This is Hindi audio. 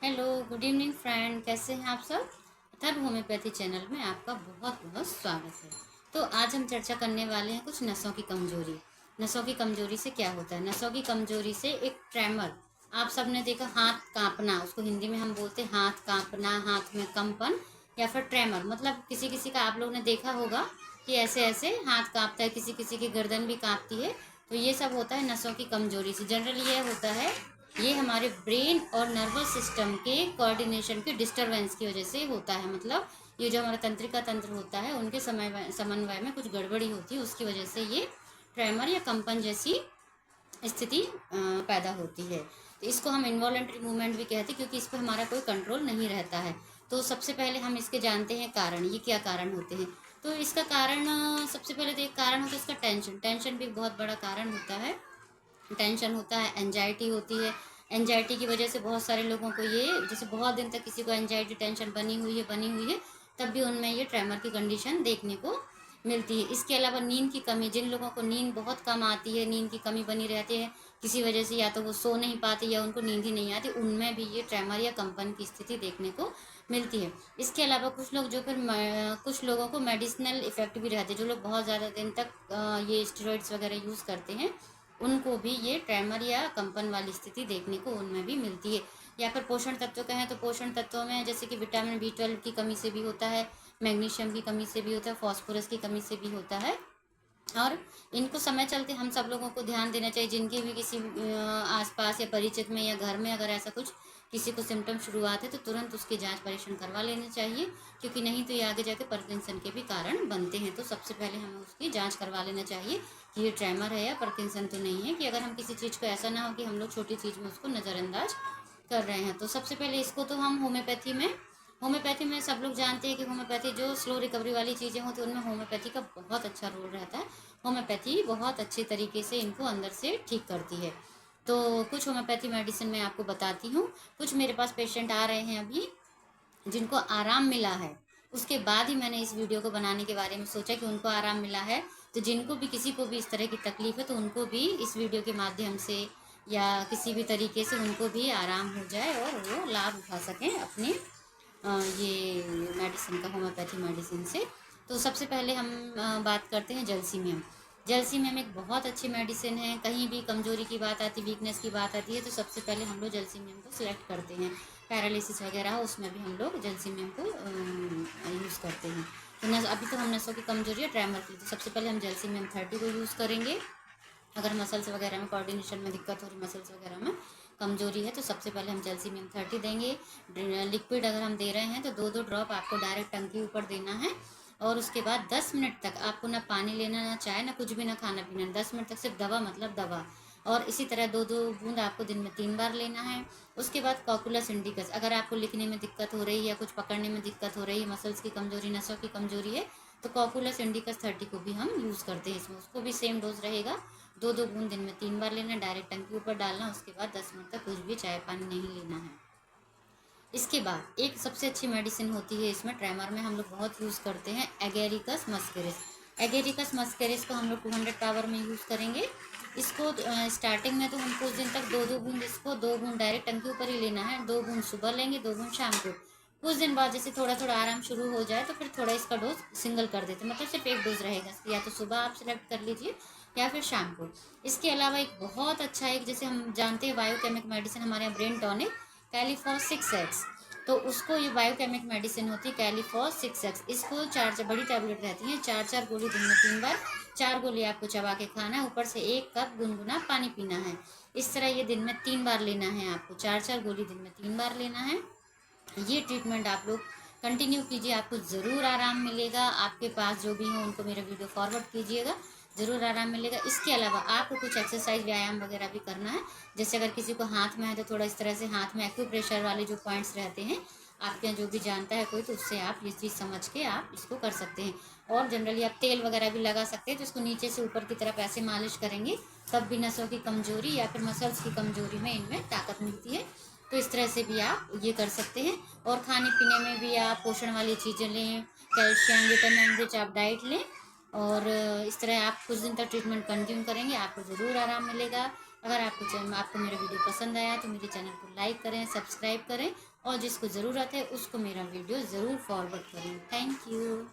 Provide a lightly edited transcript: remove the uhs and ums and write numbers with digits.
Hello, good evening friend. कैसे हैं आप सब? अथर्व होम्योपैथी चैनल में आपका बहुत बहुत स्वागत है। तो आज हम चर्चा करने वाले हैं कुछ नसों की कमजोरी। नसों की कमजोरी से क्या होता है? नसों की कमजोरी से एक ट्रेमर, आप सबने देखा हाथ कांपना, उसको हिंदी में हम बोलते हैं हाथ कांपना, हाथ में कंपन या फिर ट्रेमर। मतलब किसी किसी का आप लोग ने देखा होगा कि ऐसे ऐसे हाथ कांपता है, किसी किसी की गर्दन भी कांपती है। तो ये सब होता है नसों की कमजोरी से। जनरली ये होता है, ये हमारे ब्रेन और नर्वस सिस्टम के कोऑर्डिनेशन की डिस्टरबेंस की वजह से होता है। मतलब ये जो हमारा तंत्रिका तंत्र होता है, उनके समन्वय में कुछ गड़बड़ी होती है, उसकी वजह से ये ट्रेमर या कंपन जैसी स्थिति पैदा होती है। तो इसको हम इनवॉलेंट्री मूवमेंट भी कहते हैं, क्योंकि इस पर हमारा कोई कंट्रोल नहीं रहता है। तो सबसे पहले हम इसके जानते हैं कारण, ये क्या कारण होते हैं। तो इसका कारण, सबसे पहले तो एक कारण होता है इसका टेंशन। टेंशन भी एक बहुत बड़ा कारण होता है। टेंशन होता है, एंजाइटी होती है। एंजाइटी की वजह से बहुत सारे लोगों को ये, जैसे बहुत दिन तक किसी को एंजाइटी टेंशन बनी हुई है, तब भी उनमें ये ट्रेमर की कंडीशन देखने को मिलती है। इसके अलावा नींद की कमी, जिन लोगों को नींद बहुत कम आती है, नींद की कमी बनी रहती है किसी वजह से, या तो वो सो नहीं पाते या उनको नींद ही नहीं आती, उनमें भी ये ट्रेमर या कंपन की स्थिति देखने को मिलती है। इसके अलावा कुछ लोग जो फिर कुछ लोगों को मेडिसिनल इफेक्ट भी रहते हैं। जो लोग बहुत ज़्यादा दिन तक ये स्टेरॉइड्स वगैरह यूज़ करते हैं, उनको भी ये ट्रेमर या कंपन वाली स्थिति देखने को उनमें भी मिलती है। या फिर पोषण तत्व कहें तो पोषण तत्वों में जैसे कि विटामिन B12 की कमी से भी होता है, मैग्नीशियम की कमी से भी होता है, फॉस्फोरस की कमी से भी होता है। और इनको समय चलते हम सब लोगों को ध्यान देना चाहिए, जिनके भी किसी आसपास या परिचित में या घर में अगर ऐसा कुछ किसी को सिम्टम शुरुआत है, तो तुरंत उसकी जांच परीक्षण करवा लेनी चाहिए, क्योंकि नहीं तो ये आगे जाके पार्किंसन के भी कारण बनते हैं। तो सबसे पहले हमें उसकी जांच करवा लेना चाहिए कि ये ट्रेमर है या पार्किंसन तो नहीं है, कि अगर हम किसी चीज़ को, ऐसा ना हो कि हम लोग छोटी चीज़ में उसको नज़रअंदाज कर रहे हैं। तो सबसे पहले इसको तो हम होम्योपैथी में सब लोग जानते हैं कि होम्योपैथी जो स्लो रिकवरी वाली चीज़ें होती हैं, उनमें होम्योपैथी का बहुत अच्छा रोल रहता है। होम्योपैथी बहुत अच्छे तरीके से इनको अंदर से ठीक करती है। तो कुछ होम्योपैथी मेडिसिन मैं आपको बताती हूँ। कुछ मेरे पास पेशेंट आ रहे हैं अभी, जिनको आराम मिला है, उसके बाद ही मैंने इस वीडियो को बनाने के बारे में सोचा कि उनको आराम मिला है, तो जिनको भी, किसी को भी इस तरह की तकलीफ है, तो उनको भी इस वीडियो के माध्यम से या किसी भी तरीके से उनको भी आराम हो जाए और वो लाभ उठा सकें अपने ये मेडिसिन का, होम्योपैथी मेडिसिन से। तो सबसे पहले हम बात करते हैं जलसीमियम। जलसीमियम एक बहुत अच्छी मेडिसिन है। कहीं भी कमजोरी की बात आती, वीकनेस की बात आती है, तो सबसे पहले हम लोग जलसीमियम को सिलेक्ट करते हैं। पैरालिसिस वगैरह हो, उसमें भी हम लोग जलसीमियम को यूज़ करते हैं। तो अभी तो हम नसों की कमजोरी है ट्रैमर की, तो सबसे पहले हम जलसीमियम 30 को यूज़ करेंगे। अगर मसल्स वगैरह में कोऑर्डिनेशन में दिक्कत हो रही, मसल्स वगैरह में कमजोरी है, तो सबसे पहले हम जलसीमियम 30 देंगे। लिक्विड अगर हम दे रहे हैं तो 2-2 ड्रॉप आपको डायरेक्ट टंग के ऊपर देना है। और उसके बाद 10 मिनट तक आपको ना पानी लेना, ना चाय, ना कुछ भी, ना खाना पीना। 10 मिनट तक सिर्फ दवा, मतलब दवा। और इसी तरह 2-2 बूंद आपको दिन में 3 बार लेना है। उसके बाद कॉकुलस इंडिकस, अगर आपको लिखने में दिक्कत हो रही है या कुछ पकड़ने में दिक्कत हो रही है, मसल्स की कमजोरी, नसों की कमजोरी है, तो कॉकुलस इंडिकस 30 को भी हम यूज़ करते हैं इसमें। उसको भी सेम डोज रहेगा, 2-2 बूंद दिन में 3 बार लेना, डायरेक्ट टंग के ऊपर डालना। उसके बाद 10 मिनट तक कुछ भी चाय पानी नहीं लेना है। इसके बाद एक सबसे अच्छी मेडिसिन होती है इसमें, ट्रेमर में हम लोग बहुत यूज़ करते हैं, एगेरिकस मस्करिस। एगेरिकस मस्करिस को हम लोग 200 पावर में यूज़ करेंगे। इसको स्टार्टिंग में तो हम कुछ दिन तक 2-2 बूंद, इसको 2 बूंद डायरेक्ट टंकी ऊपर ही लेना है। 2 बूंद सुबह लेंगे, 2 बूंद शाम को। कुछ दिन बाद जैसे थोड़ा थोड़ा आराम शुरू हो जाए, तो फिर थोड़ा इसका डोज सिंगल कर देते हैं, मतलब सिर्फ एक डोज रहेगा, या तो सुबह आप सिलेक्ट कर लीजिए या फिर शाम को। इसके अलावा एक बहुत अच्छा, एक जैसे हम जानते हैं बायोकेमिक मेडिसिन हमारे यहाँ ब्रेन टॉनिक, कैलिफॉस 6x। तो उसको, ये बायोकेमिक मेडिसिन होती है कैलिफॉस 6x। इसको 4 बड़ी टैबलेट रहती हैं, 4-4 गोली दिन में 3 बार। 4 गोली आपको चबा के खाना है, ऊपर से 1 कप गुनगुना पानी पीना है। इस तरह ये दिन में 3 बार लेना है आपको, 4-4 गोली दिन में 3 बार लेना है। ये ट्रीटमेंट आप लोग कंटिन्यू कीजिए, आपको ज़रूर आराम मिलेगा। आपके पास जो भी हो उनको मेरा वीडियो फॉरवर्ड कीजिएगा, ज़रूर आराम मिलेगा। इसके अलावा आपको कुछ एक्सरसाइज, व्यायाम वगैरह भी करना है। जैसे अगर किसी को हाथ में है, तो थोड़ा इस तरह से हाथ में एक्यूप्रेशर वाले जो पॉइंट्स रहते हैं, आपके यहाँ जो भी जानता है कोई, तो उससे आप ये चीज़ समझ के आप इसको कर सकते हैं। और जनरली आप तेल वगैरह भी लगा सकते हैं, तो इसको नीचे से ऊपर की तरफ ऐसे मालिश करेंगे, तब भी नसों की कमजोरी या फिर मसल्स की कमजोरी में इनमें ताकत मिलती है। तो इस तरह से भी आप ये कर सकते हैं। और खाने पीने में भी आप पोषण वाली चीज़ें लें, कैल्शियम विटामिन रिच आप डाइट लें। और इस तरह आप कुछ दिन तक ट्रीटमेंट कंटिन्यू करेंगे, आपको ज़रूर आराम मिलेगा। अगर आपको मेरा वीडियो पसंद आया तो मेरे चैनल को लाइक करें, सब्सक्राइब करें और जिसको ज़रूरत है उसको मेरा वीडियो ज़रूर फॉरवर्ड करें। Thank you.